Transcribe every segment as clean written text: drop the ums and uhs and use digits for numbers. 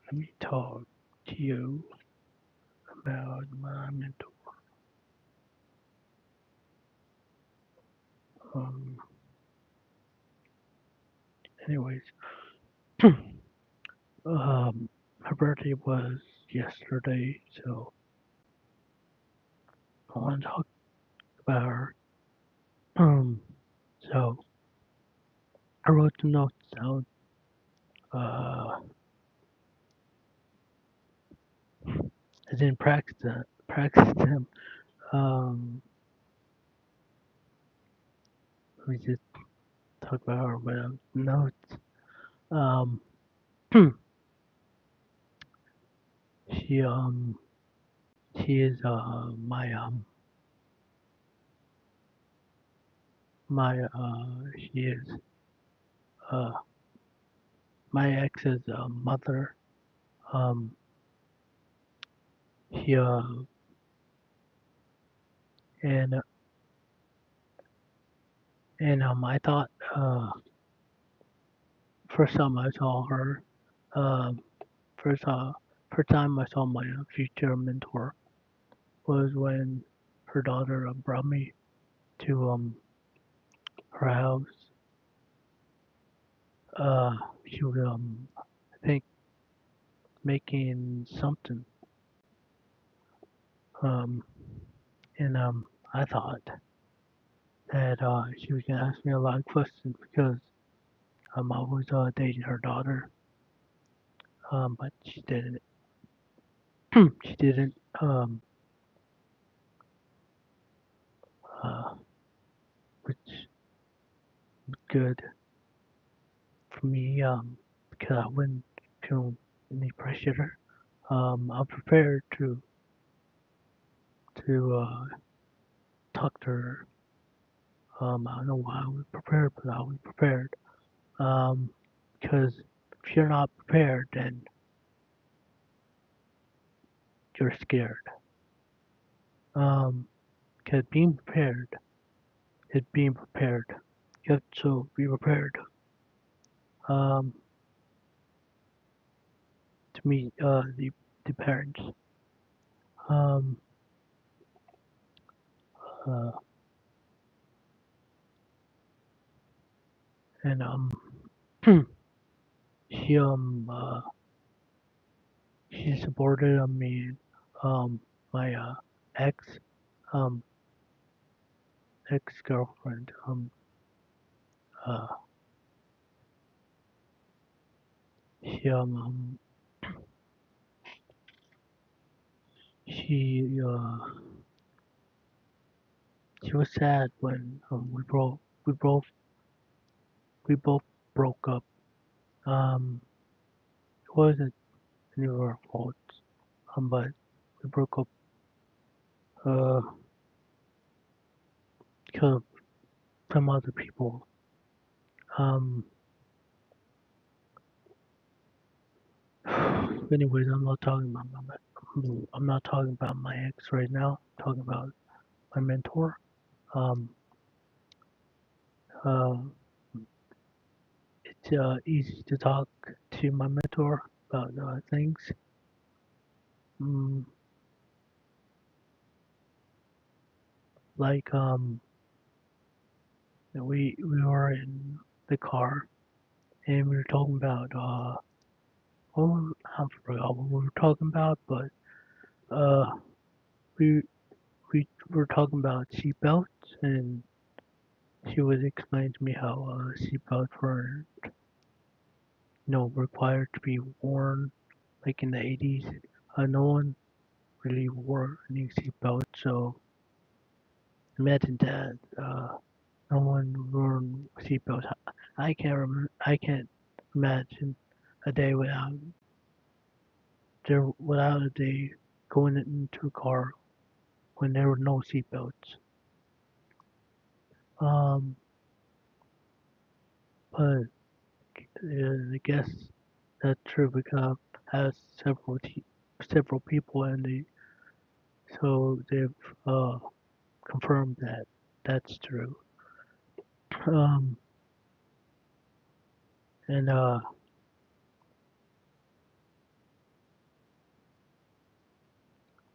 Let me talk to you about my mentor. Um, anyways, her birthday was yesterday, so I want to talk about her. Um, so I wrote the notes down. Uh, I didn't practice them. Um, Let me just talk about her without notes. Um, she she is my she is uh my ex's mother. Um, she and I thought first time I saw her, um, first first time I saw my future mentor was when her daughter brought me to her house. Uh, she was I think making something. Um, and I thought that she was gonna ask me a lot of questions because I was dating her daughter. But she didn't. She didn't. Uh, which was good for me. Because I wouldn't feel any pressure. I'm prepared to talk to her. I don't know why I was prepared, but I was prepared. Um, because if you're not prepared, then you're scared. Um, because being prepared is being prepared. You have to be prepared. Um, to meet the parents. Um, uh, and she she supported me, my ex um ex girlfriend, uh she she she was sad when we both we both broke up. It wasn't any of our faults, but we broke up uh because of some other people. Um, anyways, I'm not talking about my ex right now. I'm talking about my mentor. Um, uh, it's easy to talk to my mentor about things. Mm, like we were in the car and we were talking about I forgot what we were talking about, but uh we were talking about seatbelts, and she was explaining to me how seatbelts were required to be worn like in the 80s. No one really wore any seatbelts, so imagine that. No one wore seatbelts. I can't imagine a day without a day going into a car when there were no seatbelts. Um, but I guess that's true because has several people and they've uh, confirmed that that's true. Um, and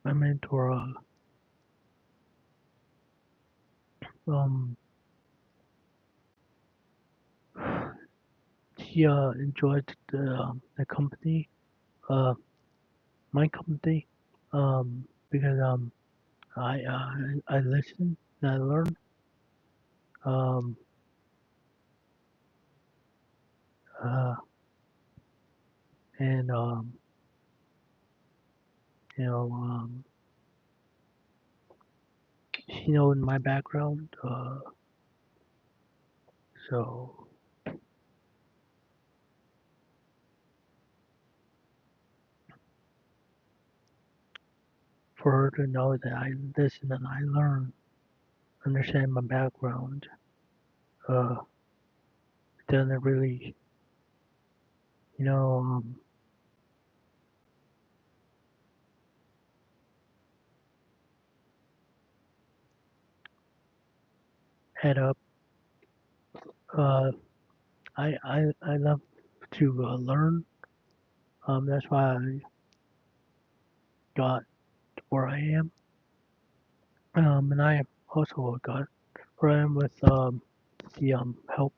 my mentor, um, he enjoyed the company, uh, my company, because I listen and I learn, um, uh, and you know, he knows my background, so for her to know that I listen and I learn, understand my background, uh, it doesn't really, you know, add up. Uh, I love to learn. That's why I got where I am. And I also got where I am with the help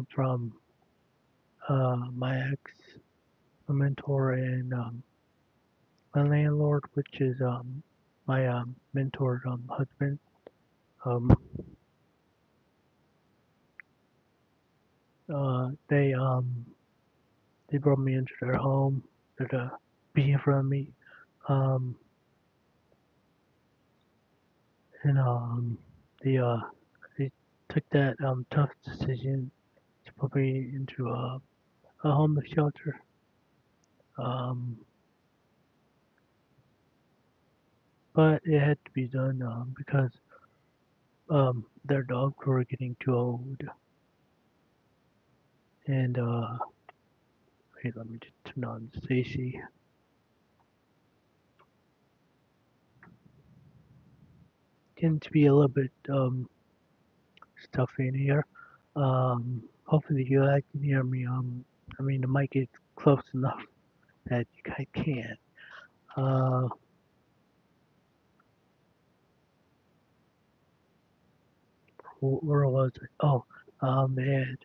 from my ex, my mentor, and my landlord, which is my mentor's husband. Um, they they brought me into their home to be in front of me, um, and they they took that tough decision to put me into a homeless shelter. Um, but it had to be done because their dogs were getting too old. And wait, let me just turn on Stacy. Getting to be a little bit stuffy in here. Hopefully you guys can hear me. I mean the mic is close enough that you guys can. Uh, where was it? Oh, they had,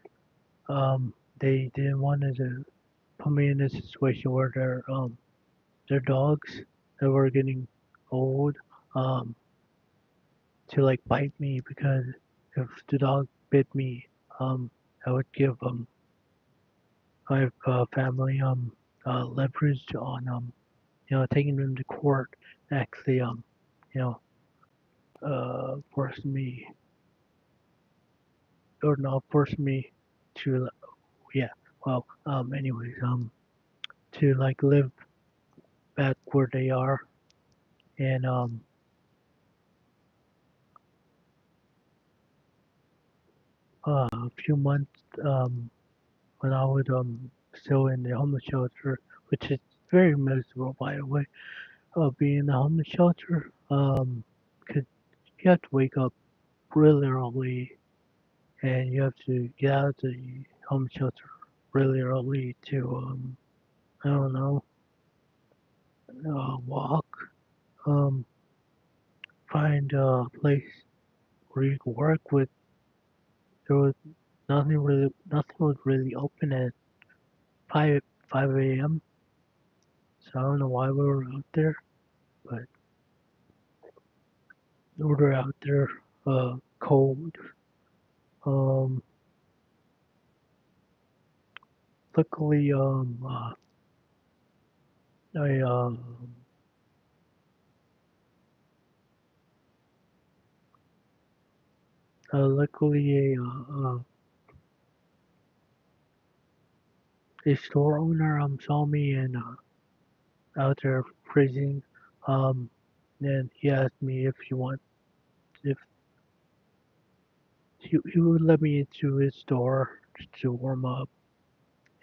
they didn't want to put me in a situation where their dogs that were getting old um to like bite me because if the dog bit me, I would give my family leverage on taking them to court. Actually, you know, force me or not force me to yeah. Well, anyways, to like live back where they are and a few months when I was still in the homeless shelter, which is very miserable by the way. Being in the homeless shelter, 'cause you have to wake up really early and you have to get out of the homeless shelter really early to I don't know, walk, um, find a place where you can work with. There was nothing was really open at 5 a.m. So I don't know why we were out there, but we were out there cold. Um, luckily, I luckily a store owner saw me and out there freezing. Um, and he asked me if he would let me into his store to warm up,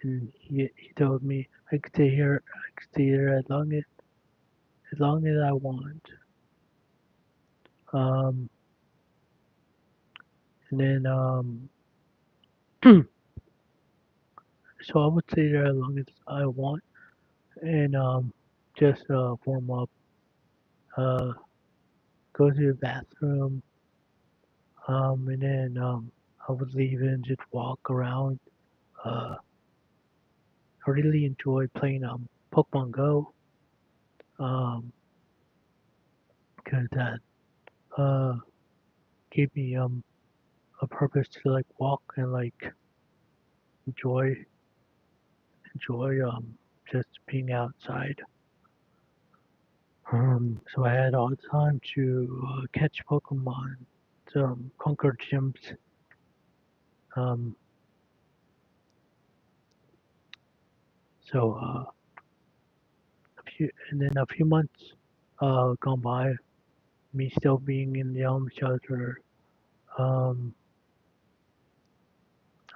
and he told me I could stay here as long as I want. Um, and then so I would stay there as long as I want, and just warm up, uh, go to the bathroom, and then I would leave and just walk around. Uh, I really enjoy playing Pokemon Go, um, because that uh gave me a purpose to like walk and like enjoy enjoy just being outside. So I had all the time to catch Pokemon, to conquer gyms. Um, so and then a few months gone by, me still being in the shelter. Um,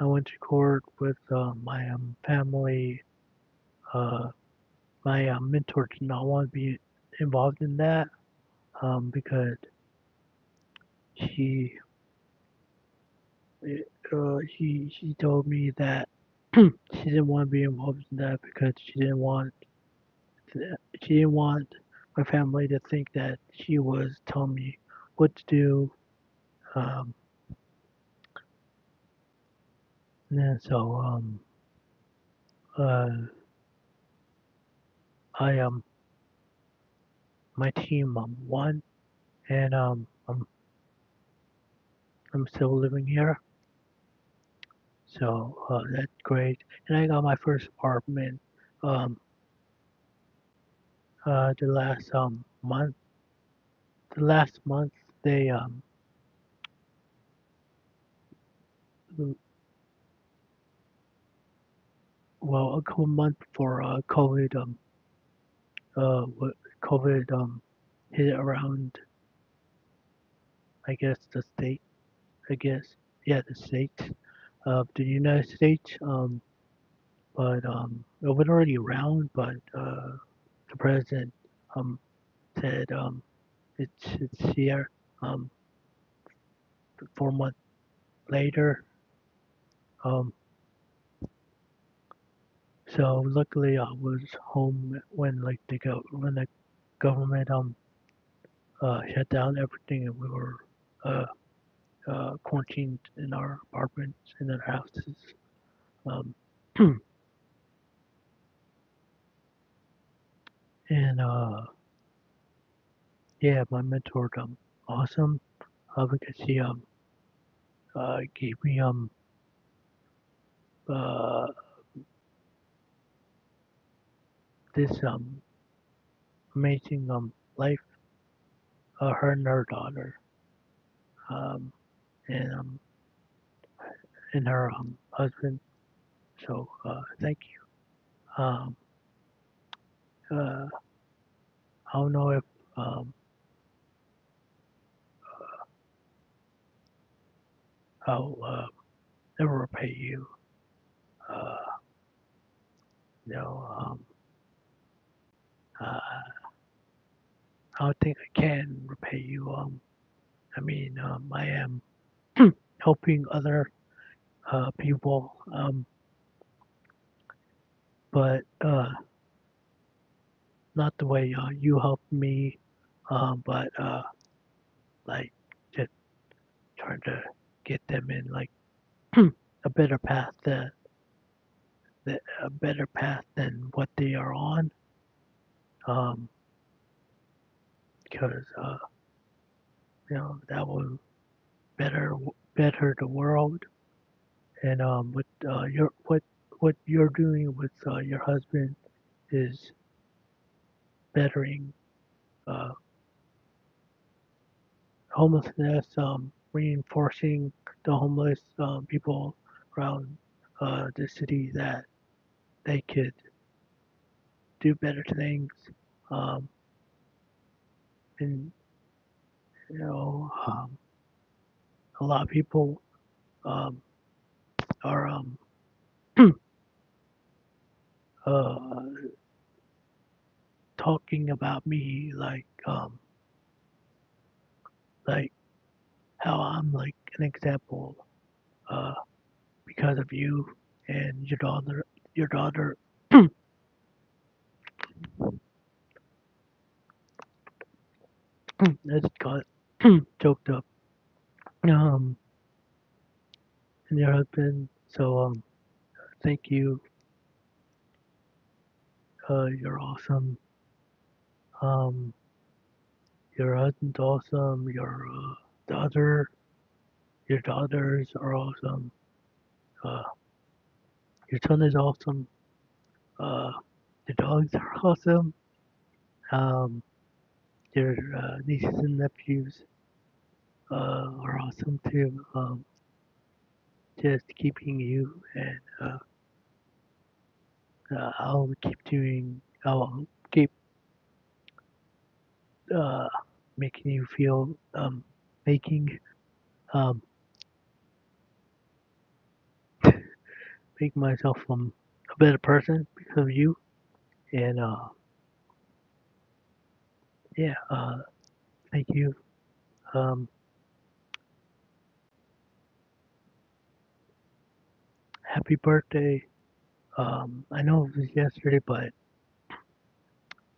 I went to court with my family. Uh, my mentor did not want to be involved in that because she she told me that she didn't want to be involved in that because she didn't want my family to think that she was telling me what to do. Um, and then so uh, I my team won, and I'm still living here, so that's great. And I got my first apartment um, the last month. The last month they well a couple months before COVID hit around I guess the state I guess yeah the states of the United States but it was already around but the president um said it's here um 4 months later um so luckily I was home when like when the government shut down everything and we were uh quarantined in our apartments in our houses. Um, and yeah, my mentor awesome because he gave me uh this amazing life. Her and her daughter um and her husband. So thank you. Uh, I don't know if um I'll ever repay you. Uh, you know uh, I don't think I can repay you. I mean, I am helping other people, but not the way you helped me, but like just trying to get them in like a better path a better path than what they are on, um, because that will better better the world. And what you're doing with your husband is bettering uh, homelessness, reinforcing the homeless people around the city that they could do better things. Um, and you know, a lot of people um, are uh, talking about me like how I'm like an example uh, because of you and your daughter. Your daughter I just got choked up. Um, and your husband. So thank you. You're awesome. Um, your husband's awesome. Daughter, your daughters are awesome. Uh, your son is awesome. Uh, your dogs are awesome. Um, your nieces and nephews are awesome too. Just keeping you and I'll keep doing. I'll keep uh, making you feel making um, make myself a better person because of you. And yeah, thank you. Um, happy birthday. I know it was yesterday, but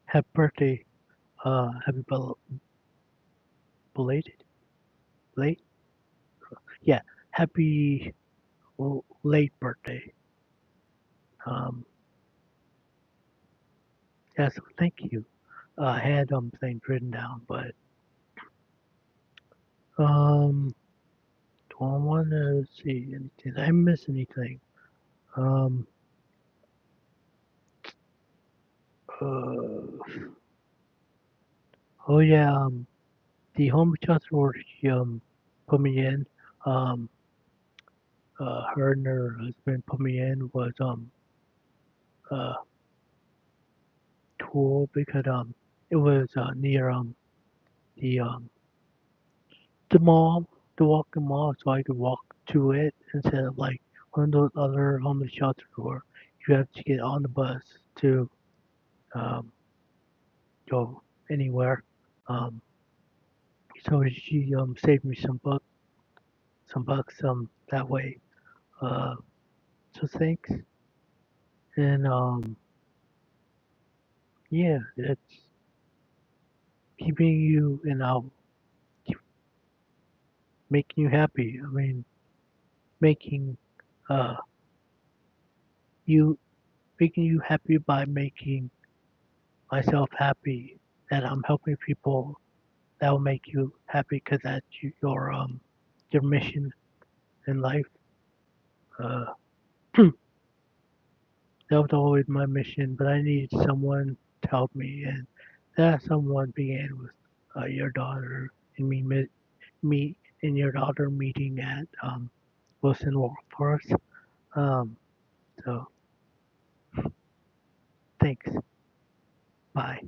happy birthday. Happy belated, late. Yeah, happy late birthday. Um, yeah, so thank you. I had things written down, but um, don't want to see anything. Did I miss anything? Um, uh, oh yeah, the home shelter where she put me in, um, her and her husband put me in was uh cool because it was near the the mall, the walking mall, so I could walk to it instead of like one of those other homeless shelters where you have to get on the bus to um go anywhere. Um, so she saved me some bucks that way. Uh, so thanks. And yeah, it's keeping you and I'll keep making you happy. I mean, making uh you making you happy by making myself happy. That I'm helping people that will make you happy because that's your mission in life. Uh, that was always my mission, but I needed someone to help me, and that someone began with your daughter and me and your daughter meeting at Wilson Forest. Um, so thanks. Bye.